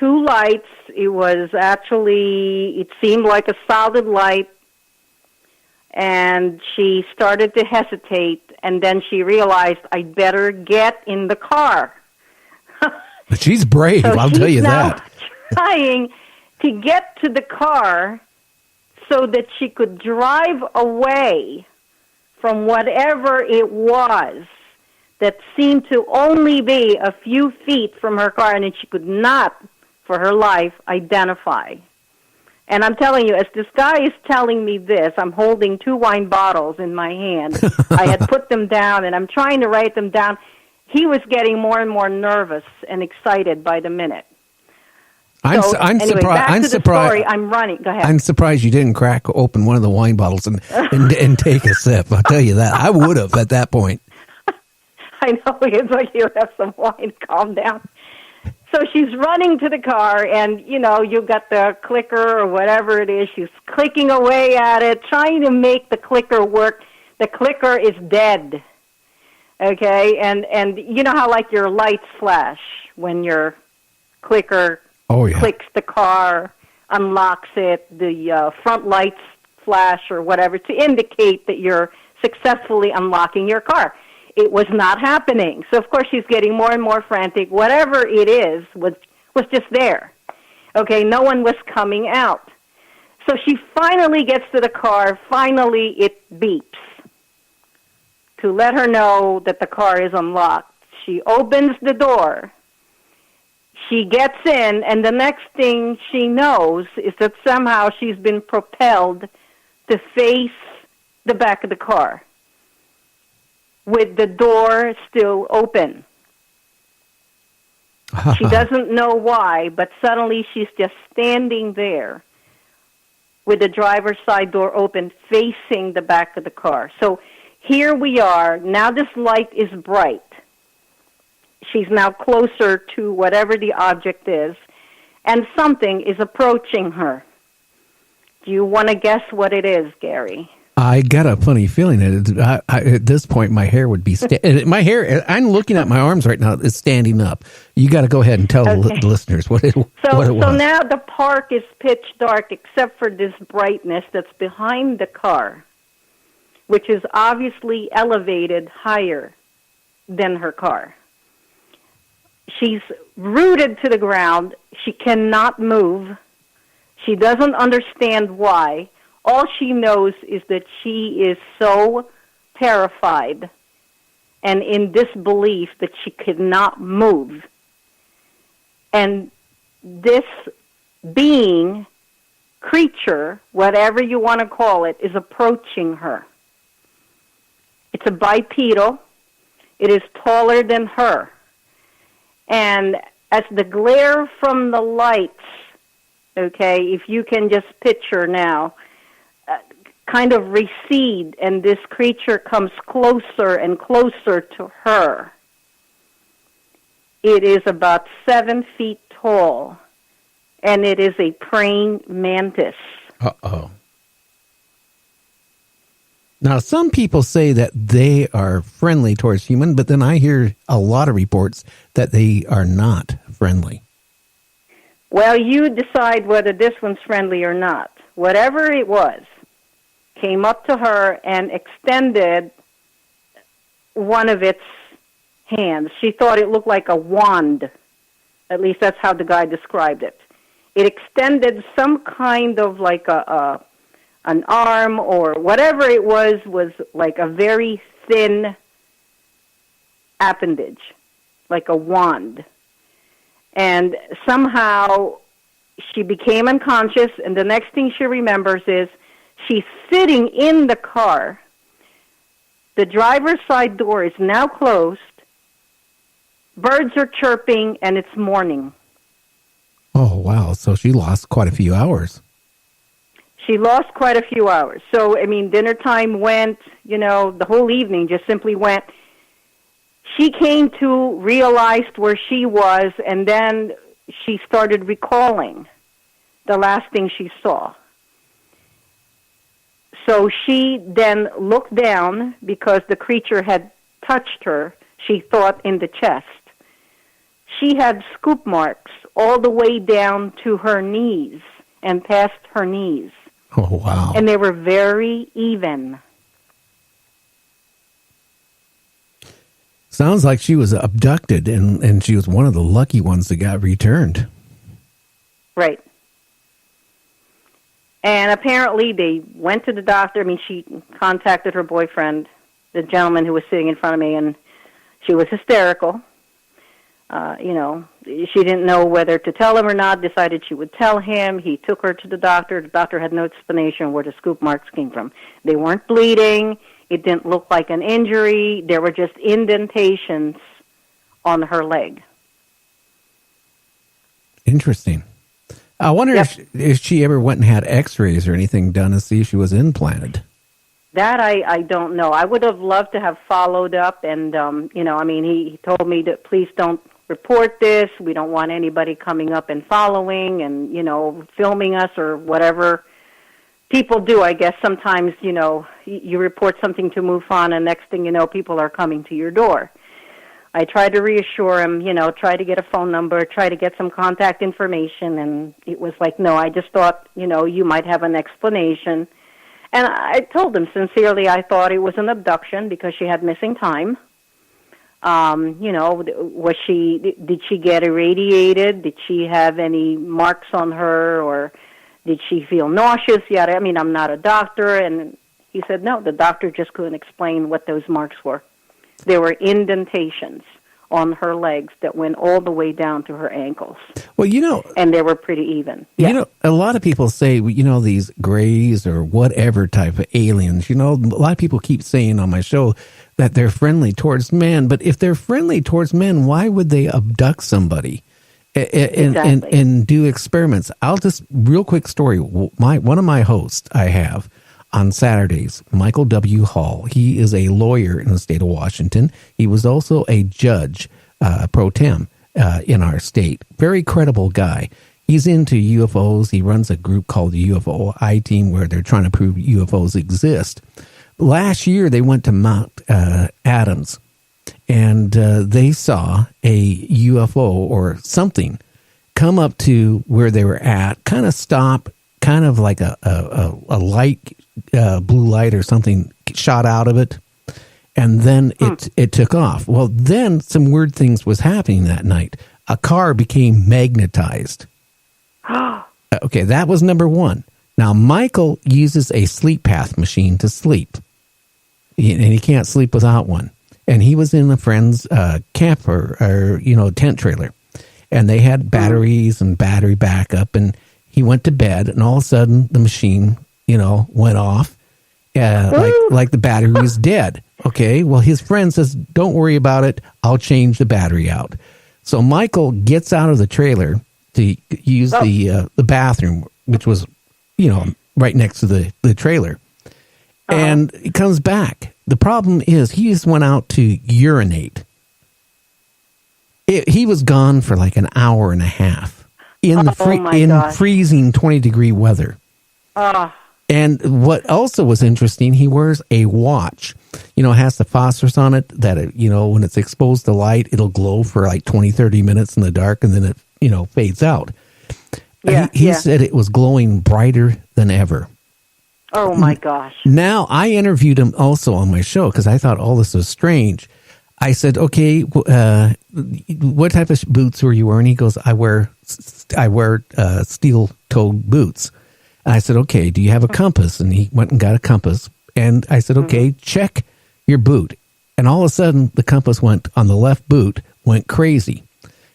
two lights. It was actually, it seemed like a solid light. And she started to hesitate, and then she realized, I'd better get in the car. But she's brave, so I'll tell you that. Trying to get to the car so that she could drive away from whatever it was that seemed to only be a few feet from her car, and that she could not, for her life, identify. And I'm telling you, as this guy is telling me this, I'm holding 2 wine bottles in my hand. I had put them down, and I'm trying to write them down. He was getting more and more nervous and excited by the minute. I'm surprised. Story, I'm running. Go ahead. I'm surprised you didn't crack open one of the wine bottles and take a sip. I'll tell you that. I would have at that point. I know. It's like, you have some wine. Calm down. So she's running to the car, and, you know, you've got the clicker or whatever it is. She's clicking away at it, trying to make the clicker work. The clicker is dead. Okay? And you know how, like, your lights flash when your clicker clicks the car, unlocks it, the front lights flash or whatever to indicate that you're successfully unlocking your car. It was not happening. So, of course, she's getting more and more frantic. Whatever it is was just there. Okay, no one was coming out. So she finally gets to the car. Finally, it beeps to let her know that the car is unlocked. She opens the door. She gets in, and the next thing she knows is that somehow she's been propelled to face the back of the car, with the door still open. She doesn't know why, but suddenly she's just standing there with the driver's side door open, facing the back of the car. So here we are. Now this light is bright. She's now closer to whatever the object is, and something is approaching her. Do you want to guess what it is, Gary? I got a funny feeling that at this point my hair would be my hair. I'm looking at my arms right now. It's standing up. You got to go ahead and tell the listeners what it was. So now the park is pitch dark except for this brightness that's behind the car, which is obviously elevated higher than her car. She's rooted to the ground. She cannot move. She doesn't understand why. All she knows is that she is so terrified and in disbelief that she could not move. And this being, creature, whatever you want to call it, is approaching her. It's a bipedal. It is taller than her. And as the glare from the lights, okay, if you can just picture now, kind of recede, and this creature comes closer and closer to her. It is about 7 feet tall, and it is a praying mantis. Uh-oh. Now, some people say that they are friendly towards humans, but then I hear a lot of reports that they are not friendly. Well, you decide whether this one's friendly or not. Whatever it was, came up to her and extended one of its hands. She thought it looked like a wand. At least that's how the guy described it. It extended some kind of like an arm or whatever it was like a very thin appendage, like a wand. And somehow she became unconscious, and the next thing she remembers is she's sitting in the car. The driver's side door is now closed. Birds are chirping, and it's morning. Oh, wow. So she lost quite a few hours. She lost quite a few hours. So, I mean, dinner time went, the whole evening just simply went. She came to, realized where she was, and then she started recalling the last thing she saw. So she then looked down because the creature had touched her, she thought, in the chest. she had scoop marks all the way down to her knees and past her knees. Oh, wow. And they were very even. Sounds like she was abducted, and she was one of the lucky ones that got returned. Right. And apparently they went to the doctor. I mean, she contacted her boyfriend, the gentleman who was sitting in front of me, and she was hysterical. She didn't know whether to tell him or not, decided she would tell him. He took her to the doctor. The doctor had no explanation where the scoop marks came from. They weren't bleeding. It didn't look like an injury. There were just indentations on her leg. Interesting. I wonder if she ever went and had x-rays or anything done to see if she was implanted. That I don't know. I would have loved to have followed up, and, he told me that please don't report this. We don't want anybody coming up and following and, filming us or whatever people do. I guess sometimes, you report something to MUFON, and next thing you know, people are coming to your door. I tried to reassure him, try to get a phone number, try to get some contact information, and it was like, no, I just thought, you might have an explanation. And I told him sincerely I thought it was an abduction because she had missing time. Did she get irradiated? Did she have any marks on her, or did she feel nauseous? I mean, I'm not a doctor. And he said, no, the doctor just couldn't explain what those marks were. There were indentations on her legs that went all the way down to her ankles. Well, and they were pretty even. Yeah. A lot of people say, these grays or whatever type of aliens, a lot of people keep saying on my show that they're friendly towards men. But if they're friendly towards men, why would they abduct somebody and do experiments? I'll just, real quick story. One of my hosts I have on Saturdays, Michael W. Hall. He is a lawyer in the state of Washington. He was also a judge pro tem in our state. Very credible guy. He's into UFOs. He runs a group called the UFO I-Team where they're trying to prove UFOs exist. Last year, they went to Mount Adams, and they saw a UFO or something come up to where they were at, kind of stop, kind of like a light, blue light or something shot out of it, and then it took off. Well, then some weird things was happening that night. A car became magnetized. Okay, that was number one. Now, Michael uses a sleep path machine to sleep, and he can't sleep without one. And he was in a friend's camper or tent trailer, and they had batteries and battery backup, and he went to bed, and all of a sudden the machine, went off, like the battery was dead. Okay, well, his friend says, "Don't worry about it. I'll change the battery out." So Michael gets out of the trailer to use the bathroom, which was, right next to the trailer. And he comes back. The problem is he just went out to urinate. He was gone for like an hour and a half in freezing 20-degree weather. And what also was interesting, he wears a watch. It has the phosphorus on it that, when it's exposed to light, it'll glow for like 20, 30 minutes in the dark, and then it, fades out. He said it was glowing brighter than ever. Oh, my gosh. Now, I interviewed him also on my show because I thought all this was strange. I said, okay, what type of boots were you wearing? He goes, I wear steel-toed boots. And I said, okay, do you have a compass? And he went and got a compass. And I said, okay, check your boot. And all of a sudden, the compass went on the left boot, went crazy.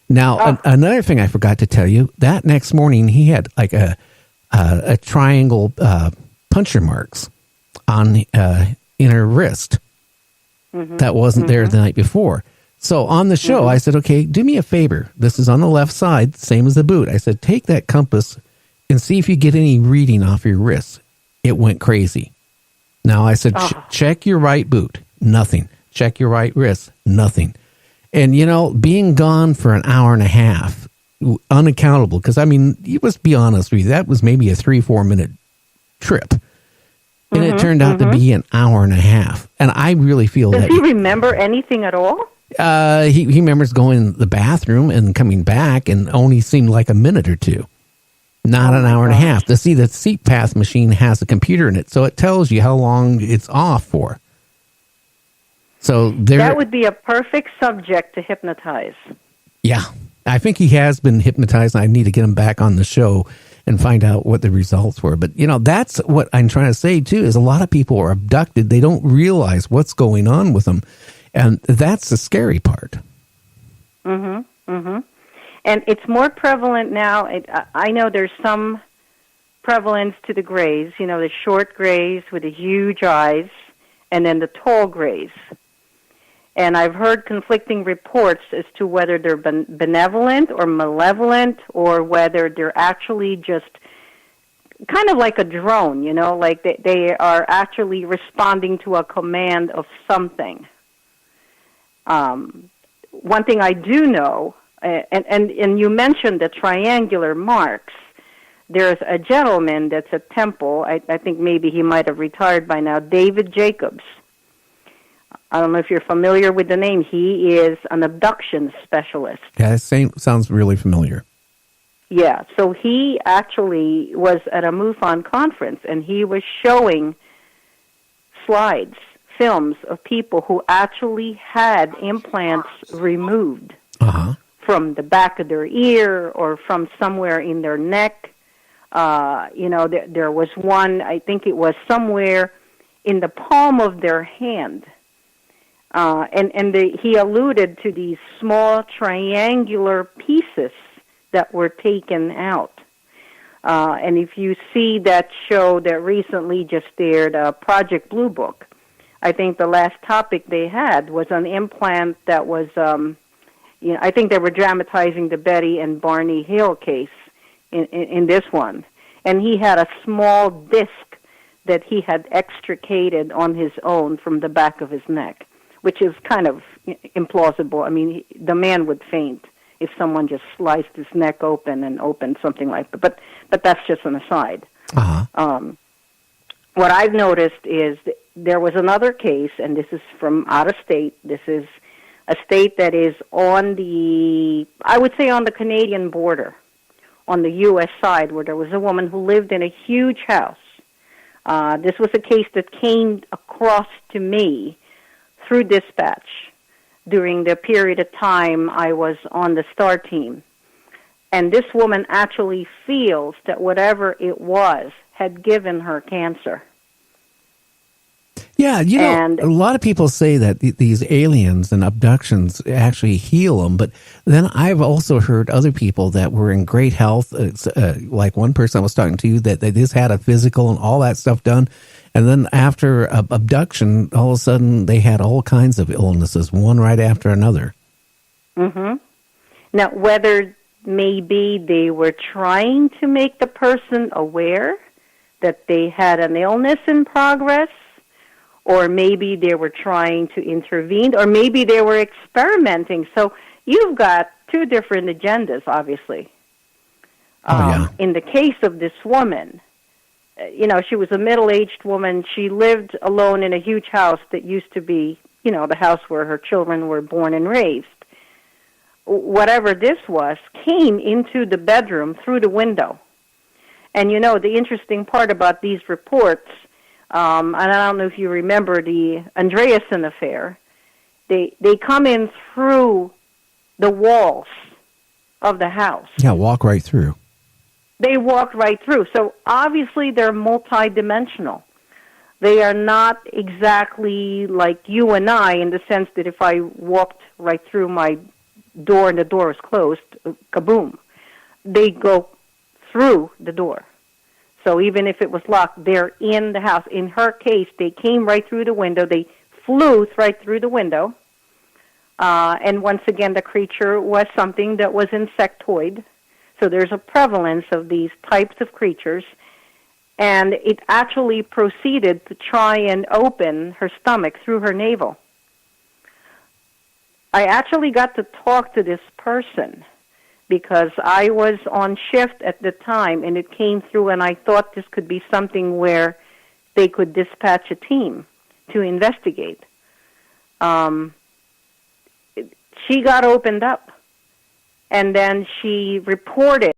Now, another thing I forgot to tell you, that next morning, he had like a triangle puncture marks on in her wrist that wasn't there the night before. So on the show, I said, okay, do me a favor. This is on the left side, same as the boot. I said, take that compass and see if you get any reading off your wrist. It went crazy. Now I said, check your right boot. Nothing. Check your right wrist. Nothing. And, being gone for an hour and a half, unaccountable, because, you must be honest with you, that was maybe a 3-4 minute trip. And it turned out to be an hour and a half. And I really feel Does he remember anything at all? He remembers going to the bathroom and coming back, and only seemed like a minute or two, not an hour and a half. To see the seat path machine has a computer in it, so it tells you how long it's off for. So that would be a perfect subject to hypnotize. Yeah, I think he has been hypnotized. I need to get him back on the show and find out what the results were. But, that's what I'm trying to say, too, is a lot of people are abducted. They don't realize what's going on with them. And that's the scary part. Mm-hmm, mm-hmm. And it's more prevalent now. I know there's some prevalence to the grays, the short grays with the huge eyes, and then the tall grays. And I've heard conflicting reports as to whether they're benevolent or malevolent, or whether they're actually just kind of like a drone, like they are actually responding to a command of something. One thing I do know, and you mentioned the triangular marks. There's a gentleman that's at Temple. I think maybe he might have retired by now, David Jacobs. I don't know if you're familiar with the name. He is an abduction specialist. Yeah, sounds really familiar. Yeah, so he actually was at a MUFON conference, and he was showing films of people who actually had implants removed from the back of their ear or from somewhere in their neck. There was one, I think it was somewhere in the palm of their hand. He alluded to these small triangular pieces that were taken out. And if you see that show that recently just aired, Project Blue Book, I think the last topic they had was an implant that was, I think they were dramatizing the Betty and Barney Hill case in this one. And he had a small disc that he had extricated on his own from the back of his neck, which is kind of implausible. I mean, the man would faint if someone just sliced his neck open and opened something like that. But that's just an aside. What I've noticed is there was another case, and this is from out of state. This is a state that is on the Canadian border, on the U.S. side, where there was a woman who lived in a huge house. This was a case that came across to me through dispatch during the period of time I was on the STAR team. And this woman actually feels that whatever it was had given her cancer. Yeah, a lot of people say that these aliens and abductions actually heal them, but then I've also heard other people that were in great health, like one person I was talking to, that they just had a physical and all that stuff done, and then after abduction, all of a sudden they had all kinds of illnesses, one right after another. Mm-hmm. Now, whether maybe they were trying to make the person aware that they had an illness in progress, or maybe they were trying to intervene, or maybe they were experimenting. So you've got two different agendas, obviously. In the case of this woman, she was a middle-aged woman. She lived alone in a huge house that used to be, the house where her children were born and raised. Whatever this was came into the bedroom through the window. And, the interesting part about these reports, and I don't know if you remember the Andreasen affair, they come in through the walls of the house. Yeah, walk right through. They walk right through. So obviously they're multidimensional. They are not exactly like you and I in the sense that if I walked right through my door and the door is closed, kaboom. They go through the door. So even if it was locked, they're in the house. In her case, they came right through the window. They flew right through the window. And once again, the creature was something that was insectoid. So there's a prevalence of these types of creatures. And it actually proceeded to try and open her stomach through her navel. I actually got to talk to this person because I was on shift at the time, and it came through, and I thought this could be something where they could dispatch a team to investigate. she got opened up. And then she reported